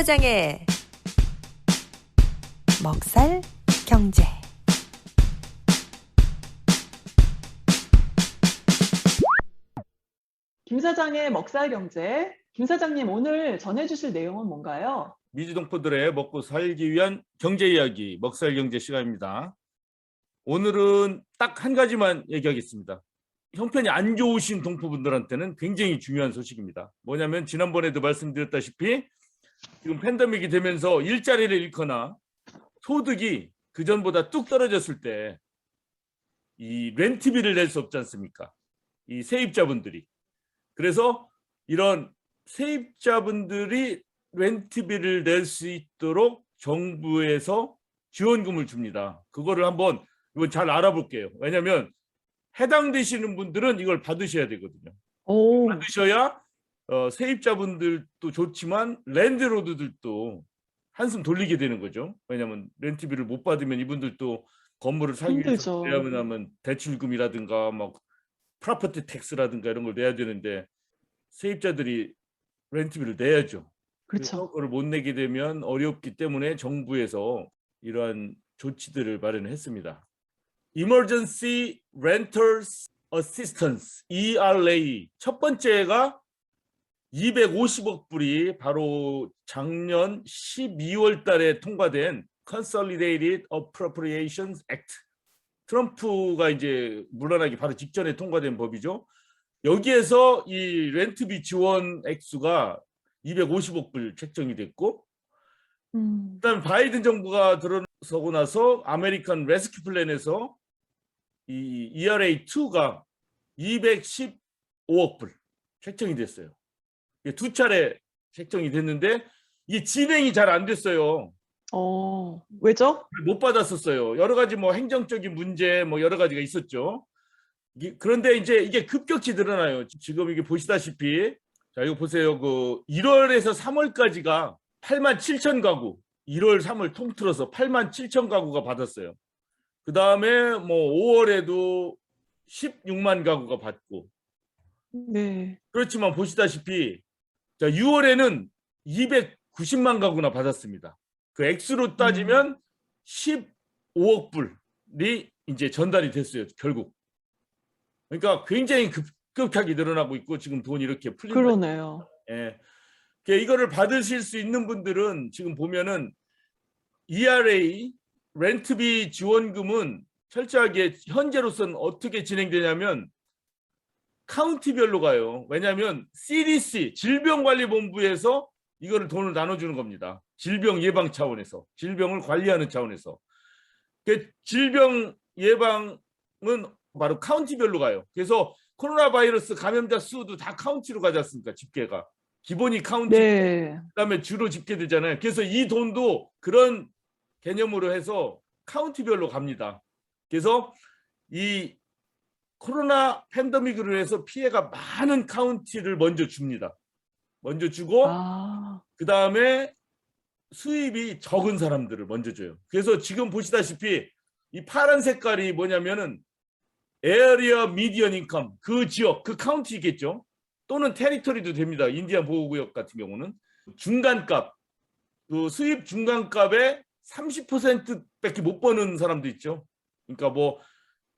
사장의 먹살 경제. 김 사장의 먹살 경제. 김 사장님, 오늘 전해주실 내용은 뭔가요? 미주동포들의 먹고 살기 위한 경제 이야기, 먹살 경제 시간입니다. 오늘은 딱 한 가지만 얘기하겠습니다. 형편이 안 좋으신 동포분들한테는 굉장히 중요한 소식입니다. 뭐냐면 지난번에도 말씀드렸다시피 지금 팬데믹이 되면서 일자리를 잃거나 소득이 그전보다 뚝 떨어졌을 때 이 렌트비를 낼 수 없지 않습니까? 이 세입자분들이. 그래서 이런 세입자분들이 렌트비를 낼 수 있도록 정부에서 지원금을 줍니다. 그거를 한번 이건 잘 알아볼게요. 왜냐하면 해당되시는 분들은 이걸 받으셔야 되거든요. 받으셔야 세입자분들도 좋지만 랜드로드들도 한숨 돌리게 되는 거죠. 왜냐하면 렌트비를 못 받으면 이분들도 건물을 사기 위해서 내야만 하면 대출금이라든가 막 프로퍼티 텍스라든가 이런 걸 내야 되는데 세입자들이 렌트비를 내야죠. 그래서 그걸 못 내게 되면 어렵기 때문에 정부에서 이러한 조치들을 마련했습니다. Emergency Renters Assistance (ERA) 첫 번째가 250억 불이 바로 작년 12월 달에 통과된 Consolidated Appropriations Act. 트럼프가 이제 물러나기 바로 직전에 통과된 법이죠. 여기에서 이 렌트비 지원 액수가 250억 불 책정이 됐고, 그다음에 바이든 정부가 들어서고 나서 아메리칸 레스큐 플랜에서 이 ERA2가 215억 불 책정이 됐어요. 두 차례 책정이 됐는데 이게 진행이 잘 안 됐어요. 왜죠? 못 받았었어요. 여러 가지 뭐 행정적인 문제 뭐 여러 가지가 있었죠. 그런데 이제 이게 급격히 늘어나요. 지금 이게 보시다시피 자 이거 보세요. 그 1월에서 3월까지가 8만 7천 가구, 1월 3월 통틀어서 8만 7천 가구가 받았어요. 그 다음에 뭐 5월에도 16만 가구가 받고. 네. 그렇지만 보시다시피 자 6월에는 290만 가구나 받았습니다. 그 액수로 따지면 15억 불이 이제 전달이 됐어요. 결국. 그러니까 굉장히 급격하게 늘어나고 있고 지금 돈이 이렇게 풀린다. 그러네요. 예. 이거를 받으실 수 있는 분들은 지금 보면은 ERA 렌트비 지원금은 철저하게 현재로서는 어떻게 진행되냐면 카운티별로 가요. 왜냐하면 CDC 질병관리본부에서 이거를 돈을 나눠주는 겁니다. 질병 예방 차원에서, 질병을 관리하는 차원에서. 질병 예방은 바로 카운티별로 가요. 그래서 코로나 바이러스 감염자 수도 다 카운티로 가지 않습니까? 집계가. 기본이 카운티, 그다음에 주로 집계되잖아요. 그래서 이 돈도 그런 개념으로 해서 카운티별로 갑니다. 그래서 이 코로나 팬데믹으로 해서 피해가 많은 카운티를 먼저 줍니다. 먼저 주고 그 다음에 수입이 적은 사람들을 먼저 줘요. 그래서 지금 보시다시피 이 파란 색깔이 뭐냐면은 에어리어 미디언 인컴, 그 지역, 그 카운티겠죠. 또는 테리토리도 됩니다. 인디안 보호구역 같은 경우는 중간값, 그 수입 중간값의 30%밖에 못 버는 사람도 있죠. 그러니까 뭐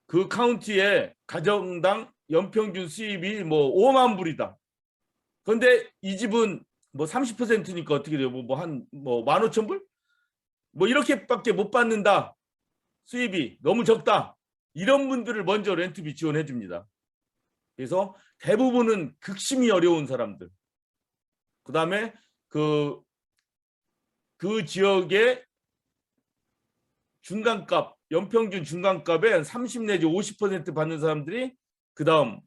그 카운티에 가정당 연평균 수입이 뭐 5만 불이다. 그런데 이 집은 뭐 30%니까 어떻게 돼요? 뭐 한 15,000불? 뭐 이렇게밖에 못 받는다. 수입이 너무 적다. 이런 분들을 먼저 렌트비 지원해 줍니다. 그래서 대부분은 극심히 어려운 사람들. 그다음에 그 지역의 중간값, 연평균 중간값의 한 30 내지 50% 받는 사람들이 그다음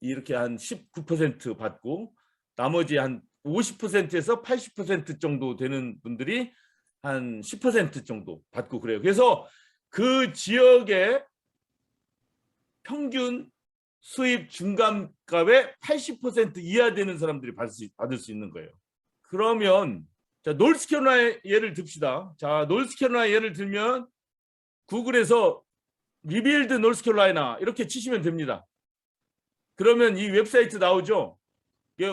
이렇게 한 19% 받고 나머지 한 50%에서 80% 정도 되는 분들이 한 10% 정도 받고 그래요. 그래서 그 지역의 평균 수입 중간값의 80% 이하 되는 사람들이 받을 수 있는 거예요. 그러면 자 노스캐롤라이나 예를 듭시다. 자 노스캐롤라이나 예를 들면 구글에서 리빌드 노스캐롤라이나 이렇게 치시면 됩니다. 그러면 이 웹사이트 나오죠.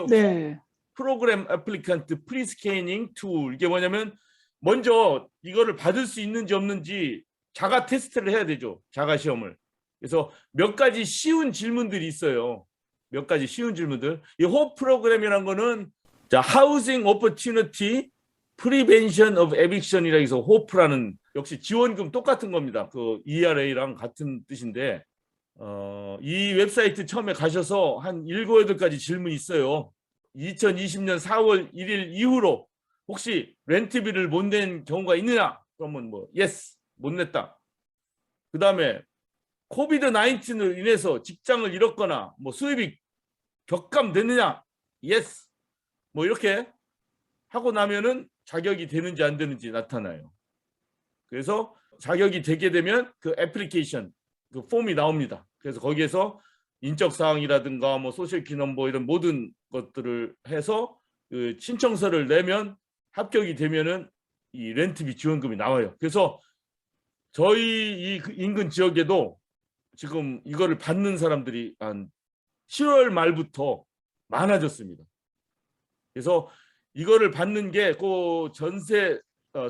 네. 프로그램 애플리칸트 프리스캐닝 툴. 이게 뭐냐면 먼저 이거를 받을 수 있는지 없는지 자가 테스트를 해야 되죠. 자가 시험을. 그래서 몇 가지 쉬운 질문들이 있어요. 몇 가지 쉬운 질문들. 이 호프 프로그램이라는 거는 자, Housing Opportunity Prevention of Eviction이라 해서 호프라는 역시 지원금 똑같은 겁니다. 그 ERA랑 같은 뜻인데 이 웹사이트 처음에 가셔서 한 7, 8가지 질문이 있어요. 2020년 4월 1일 이후로 혹시 렌트비를 못 낸 경우가 있느냐? 그러면 뭐 yes, 못 냈다. 그 다음에 코비드 19을 인해서 직장을 잃었거나 뭐 수입이 격감됐느냐? yes. 뭐 이렇게 하고 나면은 자격이 되는지 안 되는지 나타나요. 그래서 자격이 되게 되면 그 애플리케이션, 그 폼이 나옵니다. 그래서 거기에서 인적 사항이라든가 뭐 소셜키 넘버 이런 모든 것들을 해서 그 신청서를 내면 합격이 되면은 이 렌트비 지원금이 나와요. 그래서 저희 이 인근 지역에도 지금 이거를 받는 사람들이 한 7월 말부터 많아졌습니다. 그래서 이거를 받는 게 그 전세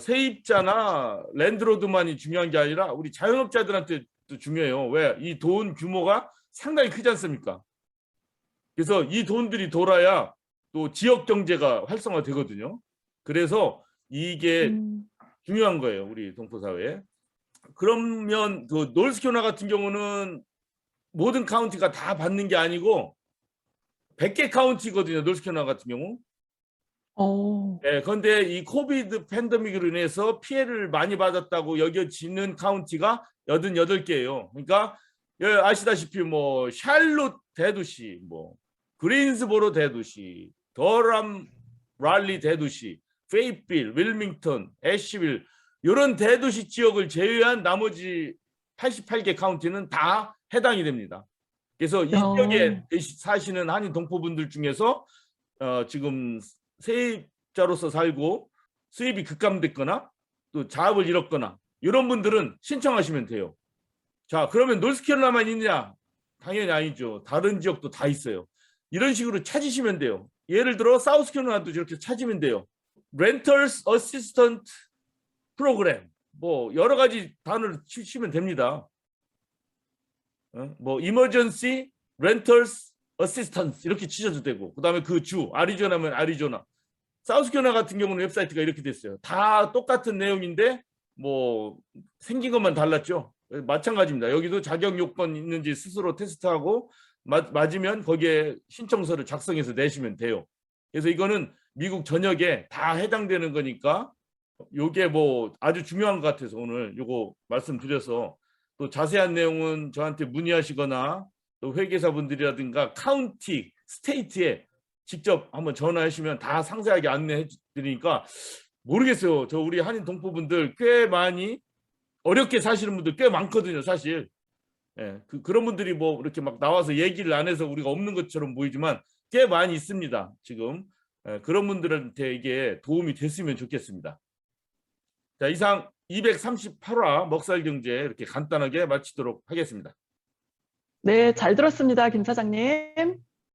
세입자나 랜드로드만이 중요한 게 아니라 우리 자영업자들한테도 중요해요. 왜? 이 돈 규모가 상당히 크지 않습니까? 그래서 이 돈들이 돌아야 또 지역 경제가 활성화되거든요. 그래서 이게 중요한 거예요. 우리 동포사회에. 그러면 그 노스캐롤라이나 같은 경우는 모든 카운티가 다 받는 게 아니고 100개 카운티거든요. 노스캐롤라이나 같은 경우. 네, 그런데 이 코비드 팬데믹으로 인해서 피해를 많이 받았다고 여겨지는 카운티가 88개예요. 그러니까 아시다시피 뭐 샬롯 대도시, 뭐 그린스보로 대도시, 더람 랄리 대도시, 페이필, 윌밍턴, 애쉬빌 이런 대도시 지역을 제외한 나머지 88개 카운티는 다 해당이 됩니다. 그래서 이 지역에 사시는 한인 동포분들 중에서 지금 세입자로서 살고 수입이 급감됐거나 또 자업을 잃었거나 이런 분들은 신청하시면 돼요. 자, 그러면 노스캐롤라이나만 있느냐? 당연히 아니죠. 다른 지역도 다 있어요. 이런 식으로 찾으시면 돼요. 예를 들어 사우스캐롤라이나도 저렇게 찾으면 돼요. Renters Assistant 프로그램, 뭐 여러 가지 단어를 치시면 됩니다. 뭐 Emergency Renters Assistance 이렇게 치셔도 되고, 그 다음에 그 주 아리조나면 아리조나, 사우스캐롤라이나 같은 경우는 웹사이트가 이렇게 됐어요. 다 똑같은 내용인데 뭐 생긴 것만 달랐죠. 마찬가지입니다. 여기도 자격 요건 있는지 스스로 테스트하고 맞으면 거기에 신청서를 작성해서 내시면 돼요. 그래서 이거는 미국 전역에 다 해당되는 거니까 요게 뭐 아주 중요한 것 같아서 오늘 요거 말씀드려서, 또 자세한 내용은 저한테 문의하시거나 또 회계사분들이라든가 카운티, 스테이트에 직접 한번 전화하시면 다 상세하게 안내해 드리니까. 모르겠어요. 저 우리 한인 동포분들 꽤 많이 어렵게 사시는 분들 꽤 많거든요, 사실. 예, 그런 분들이 뭐 이렇게 막 나와서 얘기를 안 해서 우리가 없는 것처럼 보이지만 꽤 많이 있습니다, 지금. 예, 그런 분들한테 이게 도움이 됐으면 좋겠습니다. 자, 이상 238화 먹살경제 이렇게 간단하게 마치도록 하겠습니다. 네, 잘 들었습니다, 김 사장님.